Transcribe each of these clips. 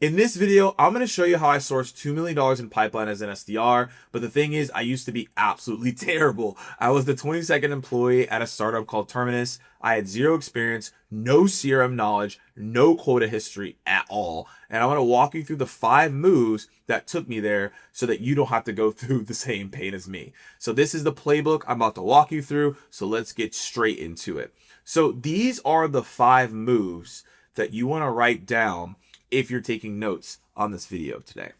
In this video, I'm going to show you how I sourced $2 million in pipeline as an SDR. But the thing is, I used to be absolutely terrible. I was the 22nd employee at a startup called Terminus. I had zero experience, no CRM knowledge, no quota history at all. And I'm going to walk you through the 5 moves that took me there so that you don't have to go through the same pain as me. So this is the playbook I'm about to walk you through. So let's get straight into it. So these are the 5 moves that you want to write down if you're taking notes on this video today.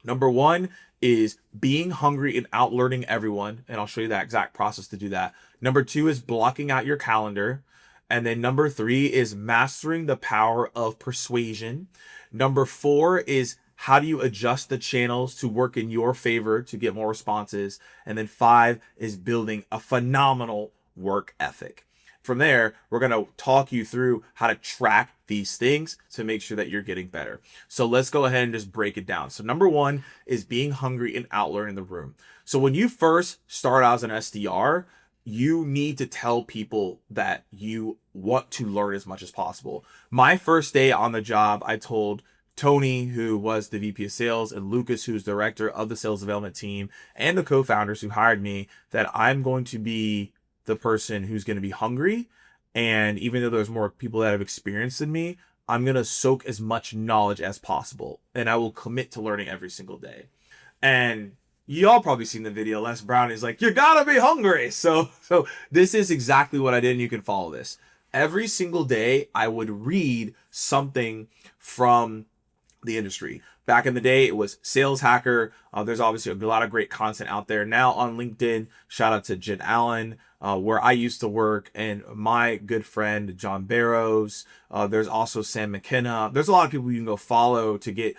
Number 1 is being hungry and outlearning everyone. And I'll show you that exact process to do that. Number 2 is blocking out your calendar. And then number 3 is mastering the power of persuasion. Number 4 is how do you adjust the channels to work in your favor to get more responses? And then 5 is building a phenomenal work ethic. From there, we're going to talk you through how to track these things to make sure that you're getting better. So let's go ahead and just break it down. So number 1 is being hungry and outlearning the room. So when you first start out as an SDR, you need to tell people that you want to learn as much as possible. My first day on the job, I told Tony, who was the VP of sales, and Lucas, who's director of the sales development team, and the co-founders who hired me, that I'm going to be the person who's going to be hungry. And even though there's more people that have experience than me, I'm going to soak as much knowledge as possible. And I will commit to learning every single day. And y'all probably seen the video. Les Brown is like, you gotta be hungry. So this is exactly what I did. And you can follow this. Every single day, I would read something from the industry. Back in the day, it was Sales Hacker. There's obviously a lot of great content out there. Now on LinkedIn, shout out to Jen Allen, where I used to work, and my good friend, John Barrows. There's also Sam McKenna. There's a lot of people you can go follow to get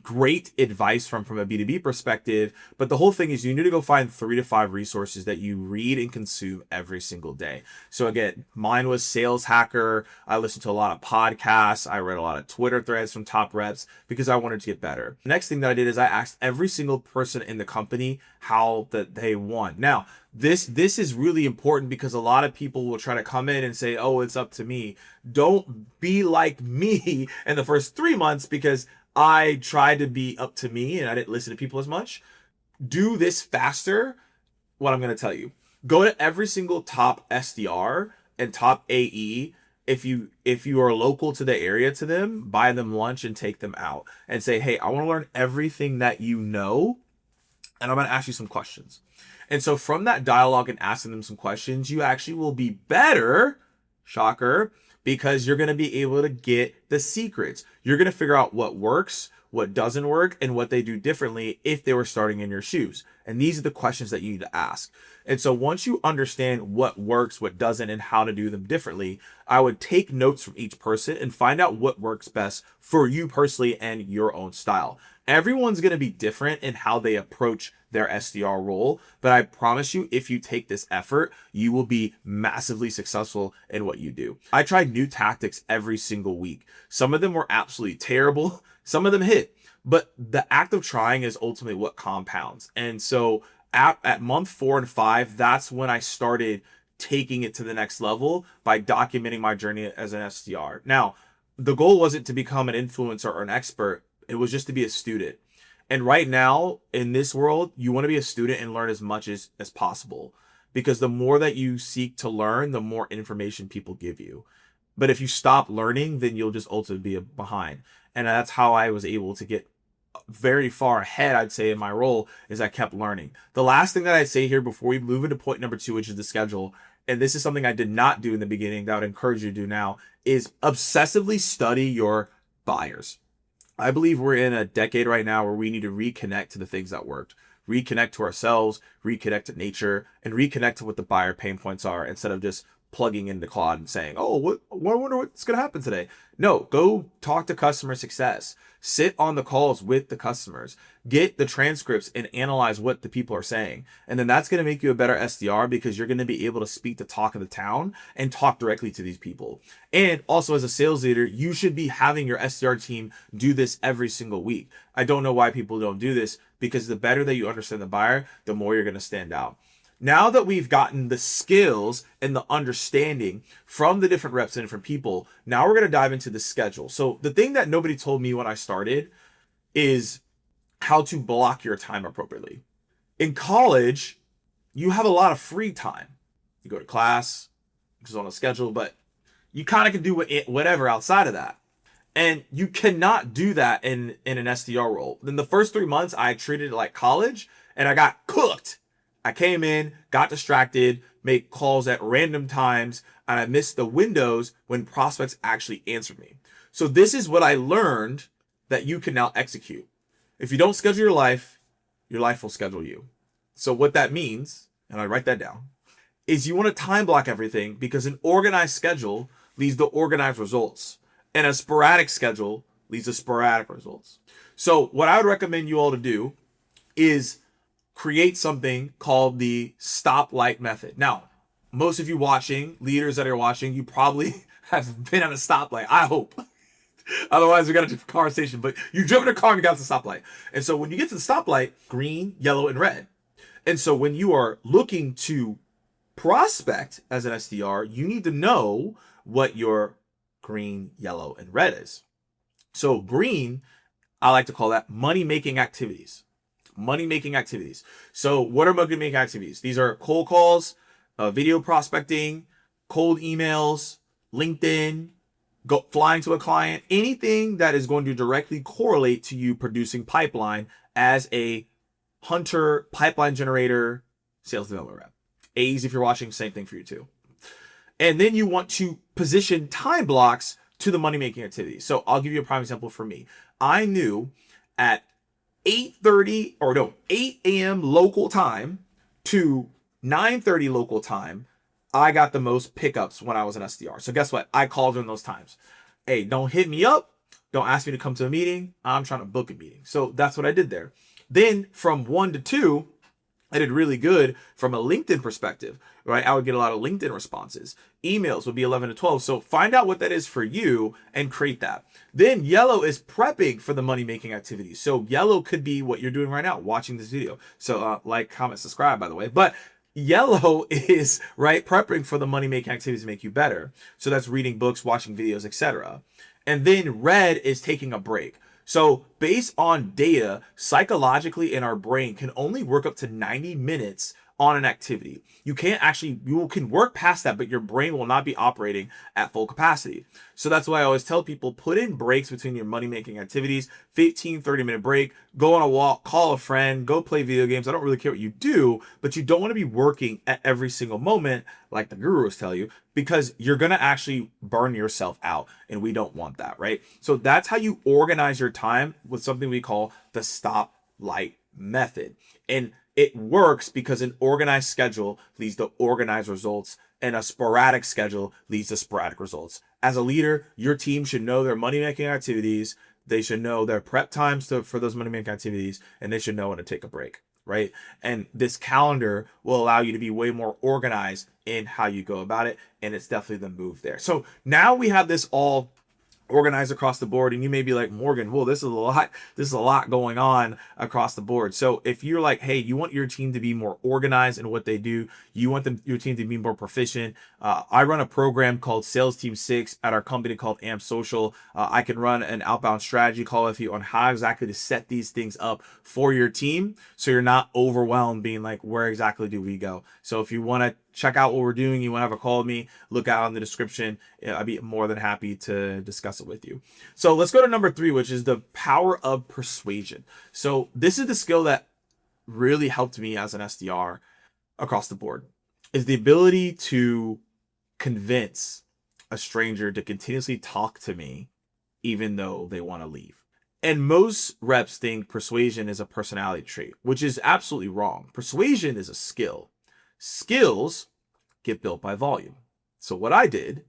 great advice from a B2B perspective. But the whole thing is you need to go find 3 to 5 resources that you read and consume every single day. So again, mine was Sales Hacker. I listened to a lot of podcasts. I read a lot of Twitter threads from top reps because I wanted to get better. The next thing that I did is I asked every single person in the company how that they won. Now, this is really important because a lot of people will try to come in and say, oh, it's up to me. Don't be like me in the first 3 months because I tried to be up to me and I didn't listen to people as much. Do this faster. What I'm going to tell you, go to every single top SDR and top AE. If you are local to the area to them, buy them lunch and take them out and say, hey, I want to learn everything that you know. And I'm going to ask you some questions. And so from that dialogue and asking them some questions, you actually will be better, shocker, because you're going to be able to get the secrets. You're going to figure out what works, what doesn't work, and what they do differently if they were starting in your shoes. And these are the questions that you need to ask. And so once you understand what works, what doesn't, and how to do them differently, I would take notes from each person and find out what works best for you personally and your own style. Everyone's going to be different in how they approach their SDR role, but I promise you, if you take this effort, you will be massively successful in what you do. I tried new tactics every single week. Some of them were absolutely terrible. Some of them hit, but the act of trying is ultimately what compounds. And so at month 4 and 5, that's when I started taking it to the next level by documenting my journey as an SDR. Now, the goal wasn't to become an influencer or an expert. It was just to be a student. And right now in this world, you want to be a student and learn as much as possible, because the more that you seek to learn, the more information people give you. But if you stop learning, then you'll just ultimately be behind. And that's how I was able to get very far ahead, I'd say, in my role, is I kept learning. The last thing that I'd say here before we move into point number 2, which is the schedule, and this is something I did not do in the beginning that I would encourage you to do now, is obsessively study your buyers. I believe we're in a decade right now where we need to reconnect to the things that worked, reconnect to ourselves, reconnect to nature, and reconnect to what the buyer pain points are instead of just plugging into Claude and saying, oh, I wonder what's going to happen today. No, go talk to customer success. Sit on the calls with the customers. Get the transcripts and analyze what the people are saying. And then that's going to make you a better SDR because you're going to be able to speak the talk of the town and talk directly to these people. And also as a sales leader, you should be having your SDR team do this every single week. I don't know why people don't do this, because the better that you understand the buyer, the more you're going to stand out. Now that we've gotten the skills and the understanding from the different reps and different people, now we're going to dive into the schedule. So the thing that nobody told me when I started is how to block your time appropriately. In college, you have a lot of free time. You go to class, which is on a schedule, but you kind of can do whatever outside of that. And you cannot do that in an SDR role. Then the first 3 months, I treated it like college, and I got cooked. I came in, got distracted, made calls at random times, and I missed the windows when prospects actually answered me. So this is what I learned that you can now execute. If you don't schedule your life will schedule you. So what that means, and I write that down, is you want to time block everything, because an organized schedule leads to organized results, and a sporadic schedule leads to sporadic results. So what I would recommend you all to do is create something called the Stoplight Method. Now, most of you watching, leaders that are watching, you probably have been at a stoplight, I hope. Otherwise, we got a different conversation. But you've driven a car and you got to the stoplight. And so when you get to the stoplight, green, yellow, and red. And so when you are looking to prospect as an SDR, you need to know what your green, yellow, and red is. So green, I like to call that money-making activities. Money-making activities. So what are money-making activities? These are cold calls, video prospecting, cold emails, LinkedIn, flying to a client, anything that is going to directly correlate to you producing pipeline as a hunter, pipeline generator, sales development rep. A's, if you're watching, same thing for you too. And then you want to position time blocks to the money-making activities. So I'll give you a prime example for me. I knew at 8 a.m. local time to 9:30 local time, I got the most pickups when I was an SDR. So guess what? I called during those times. Hey, don't hit me up. Don't ask me to come to a meeting. I'm trying to book a meeting. So that's what I did there. Then from 1 to 2, I did really good from a LinkedIn perspective, right? I would get a lot of LinkedIn responses. Emails would be 11 to 12. So find out what that is for you and create that. Then yellow is prepping for the money-making activities. So yellow could be what you're doing right now, watching this video. So like, comment, subscribe, by the way. But yellow is, right, prepping for the money-making activities to make you better. So that's reading books, watching videos, etc. And then red is taking a break. So based on data, psychologically in our brain can only work up to 90 minutes on an activity. You can work past that, but your brain will not be operating at full capacity. So that's why I always tell people, put in breaks between your money-making activities, 15, 30-minute break, go on a walk, call a friend, go play video games. I don't really care what you do, but you don't want to be working at every single moment like the gurus tell you, because you're going to actually burn yourself out, and we don't want that, right? So that's how you organize your time with something we call the Stoplight Method. And it works because an organized schedule leads to organized results, and a sporadic schedule leads to sporadic results. As a leader, your team should know their money-making activities. They should know their prep times for those money-making activities, and they should know when to take a break, right? And this calendar will allow you to be way more organized in how you go about it, and it's definitely the move there. So now we have this all organized across the board, and you may be like, Morgan, well, this is a lot going on across the board. So if you're like, hey, you want your team to be more organized in what they do, you want your team to be more proficient, I run a program called Sales Team 6 at our company called AMP Social. I can run an outbound strategy call with you on how exactly to set these things up for your team, so you're not overwhelmed being like, where exactly do we go? So if you want to check out what we're doing, you want to have a call with me, look out in the description. I'd be more than happy to discuss it with you. So let's go to number 3, which is the power of persuasion. So this is the skill that really helped me as an SDR across the board, is the ability to convince a stranger to continuously talk to me even though they want to leave. And most reps think persuasion is a personality trait, which is absolutely wrong. Persuasion is a skill. Skills get built by volume. So what I did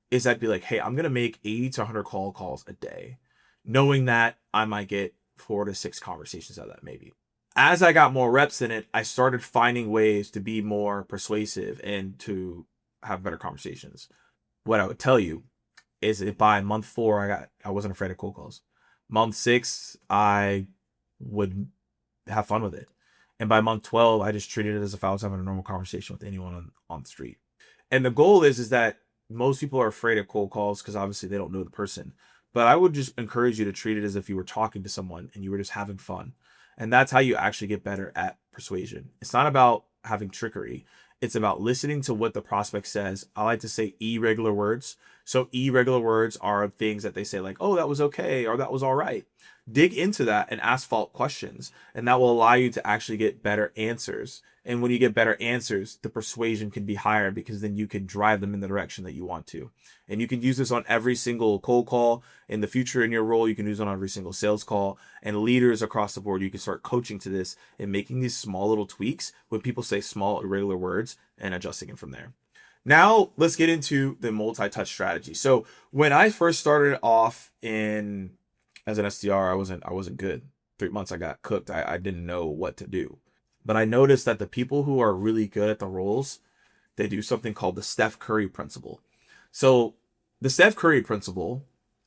is I'd be like, hey, I'm going to make 80 to 100 calls a day, knowing that I might get 4 to 6 conversations out of that maybe. As I got more reps in it, I started finding ways to be more persuasive and to have better conversations. What I would tell you is that by month 4, I wasn't afraid of cold calls. Month 6, I would have fun with it. And by month 12, I just treated it as if I was having a normal conversation with anyone on the street. And the goal is that most people are afraid of cold calls because obviously they don't know the person. But I would just encourage you to treat it as if you were talking to someone and you were just having fun. And that's how you actually get better at persuasion. It's not about having trickery. It's about listening to what the prospect says. I like to say irregular words. So irregular words are things that they say like, oh, that was okay, or that was all right. Dig into that and ask follow-up questions. And that will allow you to actually get better answers. And when you get better answers, the persuasion can be higher because then you can drive them in the direction that you want to. And you can use this on every single cold call. In the future in your role, you can use it on every single sales call. And leaders across the board, you can start coaching to this and making these small little tweaks when people say small irregular words and adjusting it from there. Now let's get into the multi-touch strategy. So when I first started off as an SDR, I wasn't good. 3 months I got cooked. I didn't know what to do. But I noticed that the people who are really good at the roles, they do something called the Steph Curry principle. So the Steph Curry principle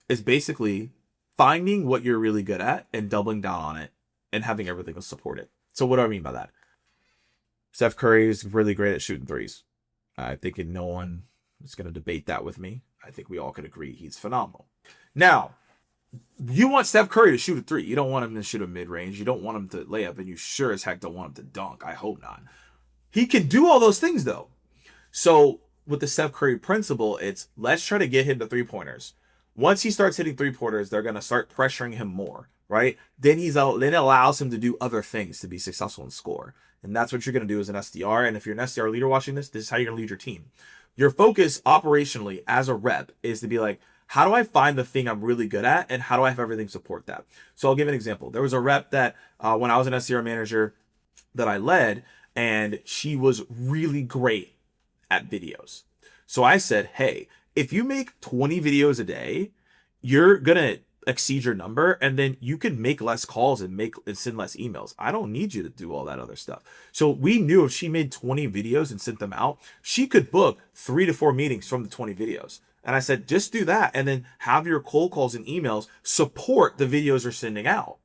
is basically finding what you're really good at and doubling down on it and having everything to support it. So what do I mean by that? Steph Curry is really great at shooting threes. I think no one is going to debate that with me. I think we all could agree he's phenomenal. Now, you want Steph Curry to shoot a three. You don't want him to shoot a mid-range. You don't want him to lay up, and you sure as heck don't want him to dunk. I hope not. He can do all those things, though. So with the Steph Curry principle, it's let's try to get him to three-pointers. Once he starts hitting three-pointers, they're going to start pressuring him more, right? Then it allows him to do other things to be successful and score. And that's what you're going to do as an SDR. And if you're an SDR leader watching this is how you're going to lead your team. Your focus operationally as a rep is to be like, how do I find the thing I'm really good at, and how do I have everything support that? So I'll give an example. There was a rep that when I was an SDR manager that I led, and she was really great at videos. So I said, hey, if you make 20 videos a day, you're going to exceed your number, and then you can make less calls and send less emails. I don't need you to do all that other stuff. So we knew if she made 20 videos and sent them out, she could book 3 to 4 meetings from the 20 videos. And I said, just do that, and then have your cold calls and emails support the videos you're sending out.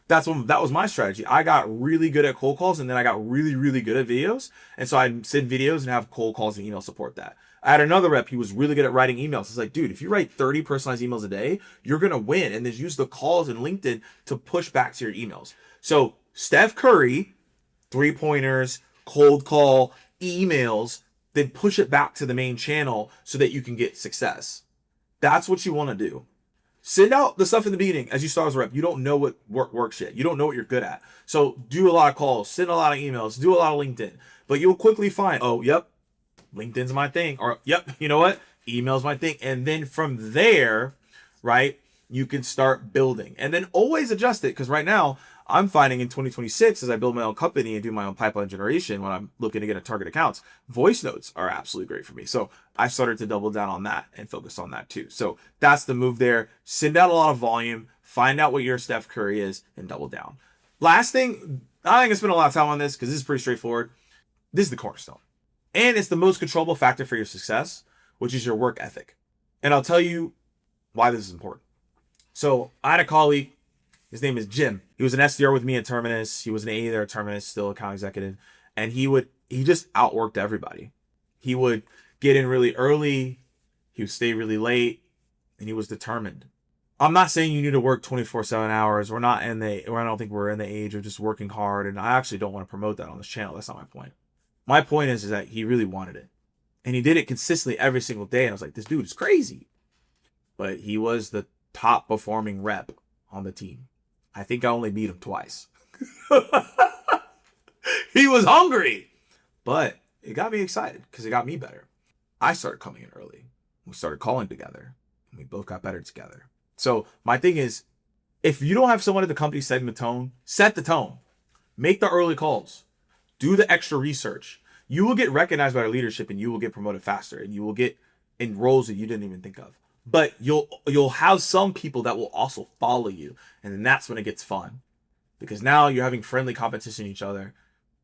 That was my strategy. I got really good at cold calls, and then I got really, really good at videos. And so I'd send videos and have cold calls and email support that. I had another rep, he was really good at writing emails. It's like, dude, if you write 30 personalized emails a day, you're going to win. And then use the calls and LinkedIn to push back to your emails. So Steph Curry, 3-pointers, cold call, emails, then push it back to the main channel so that you can get success. That's what you want to do. Send out the stuff in the beginning as you start as a rep. You don't know what works yet. You don't know what you're good at. So do a lot of calls, send a lot of emails, do a lot of LinkedIn. But you'll quickly find, oh, yep, LinkedIn's my thing. Or, yep, you know what? Email's my thing. And then from there, right, you can start building. And then always adjust it. Because right now, I'm finding in 2026, as I build my own company and do my own pipeline generation, when I'm looking to get a target accounts, voice notes are absolutely great for me. So I started to double down on that and focus on that too. So that's the move there. Send out a lot of volume, find out what your Steph Curry is, and double down. Last thing, I think I spent a lot of time on this because this is pretty straightforward. This is the cornerstone. And it's the most controllable factor for your success, which is your work ethic. And I'll tell you why this is important. So I had a colleague. His name is Jim. He was an SDR with me at Terminus. He was an AE there at Terminus, still account executive. And he just outworked everybody. He would get in really early. He would stay really late. And he was determined. I'm not saying you need to work 24/7 hours. I don't think we're in the age of just working hard. And I actually don't want to promote that on this channel. That's not my point. My point is that he really wanted it. And he did it consistently every single day. And I was like, this dude is crazy. But he was the top performing rep on the team. I think I only beat him twice. He was hungry. But it got me excited because it got me better. I started coming in early. We started calling together. And we both got better together. So my thing is, if you don't have someone at the company setting the tone, set the tone. Make the early calls. Do the extra research. You will get recognized by our leadership and you will get promoted faster. And you will get in roles that you didn't even think of. But you'll have some people that will also follow you. And then that's when it gets fun. Because now you're having friendly competition each other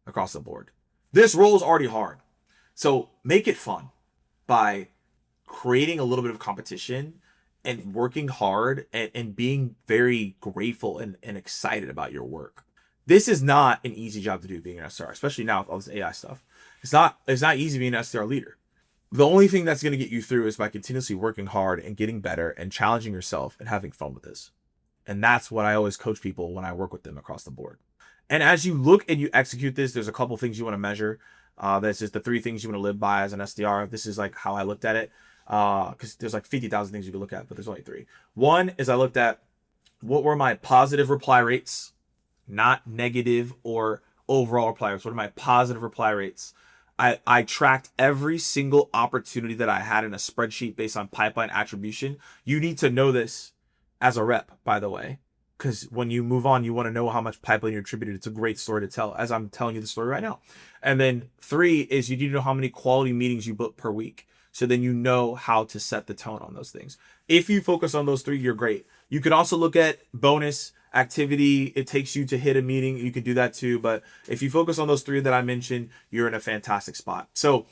across the board. This role is already hard. So make it fun by creating a little bit of competition and working hard and being very grateful and excited about your work. This is not an easy job to do, being an SDR, especially now with all this AI stuff. It's not easy being an SDR leader. The only thing that's going to get you through is by continuously working hard and getting better and challenging yourself and having fun with this. And that's what I always coach people when I work with them across the board. And as you look and you execute this, there's a couple things you want to measure. That's just the 3 things you want to live by as an SDR. This is like how I looked at it. Because there's like 50,000 things you can look at, but there's only 3. One is I looked at what were my positive reply rates, not negative or overall reply rates. What are my positive reply rates? I tracked every single opportunity that I had in a spreadsheet based on pipeline attribution. You need to know this as a rep, by the way, because when you move on, you want to know how much pipeline you attributed. It's a great story to tell, as I'm telling you the story right now. And then 3 is you need to know how many quality meetings you book per week. So then you know how to set the tone on those things. If you focus on those 3, you're great. You can also look at bonus activity it takes you to hit a meeting. You could do that too. But if you focus on those 3 that I mentioned, you're in a fantastic spot. So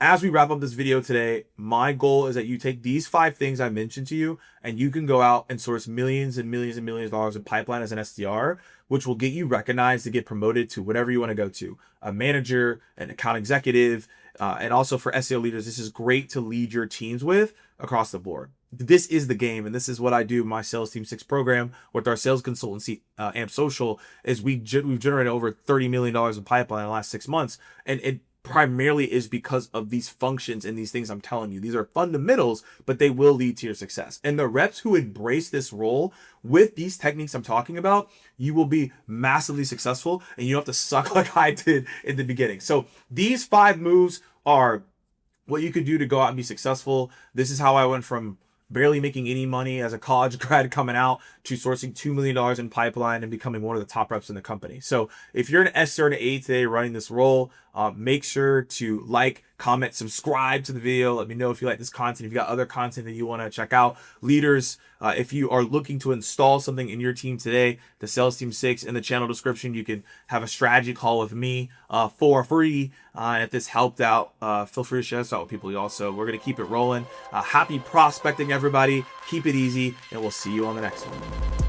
as we wrap up this video today, my goal is that you take these 5 things I mentioned to you and you can go out and source millions and millions and millions of dollars in pipeline as an SDR, which will get you recognized to get promoted to whatever you want to go to, a manager, an account executive, and also for SEO leaders. This is great to lead your teams with across the board. This is the game, and this is what I do. My Sales Team 6 program with our sales consultancy, AMP Social, is we've generated over $30 million in pipeline in the last 6 months, and it primarily is because of these functions and these things I'm telling you. These are fundamentals, but they will lead to your success. And the reps who embrace this role with these techniques I'm talking about, you will be massively successful, and you don't have to suck like I did in the beginning. So these 5 moves are what you could do to go out and be successful. This is how I went from barely making any money as a college grad coming out to sourcing $2 million in pipeline and becoming one of the top reps in the company. So if you're an SDR and an A today running this role, make sure to like, comment, subscribe to the video. Let me know if you like this content. If you got other content that you want to check out. Leaders, if you are looking to install something in your team today, the Sales Team 6 in the channel description, you can have a strategy call with me for free. And if this helped out, feel free to share this out with people. Also, we're going to keep it rolling. Happy prospecting, everybody. Keep it easy, and we'll see you on the next one.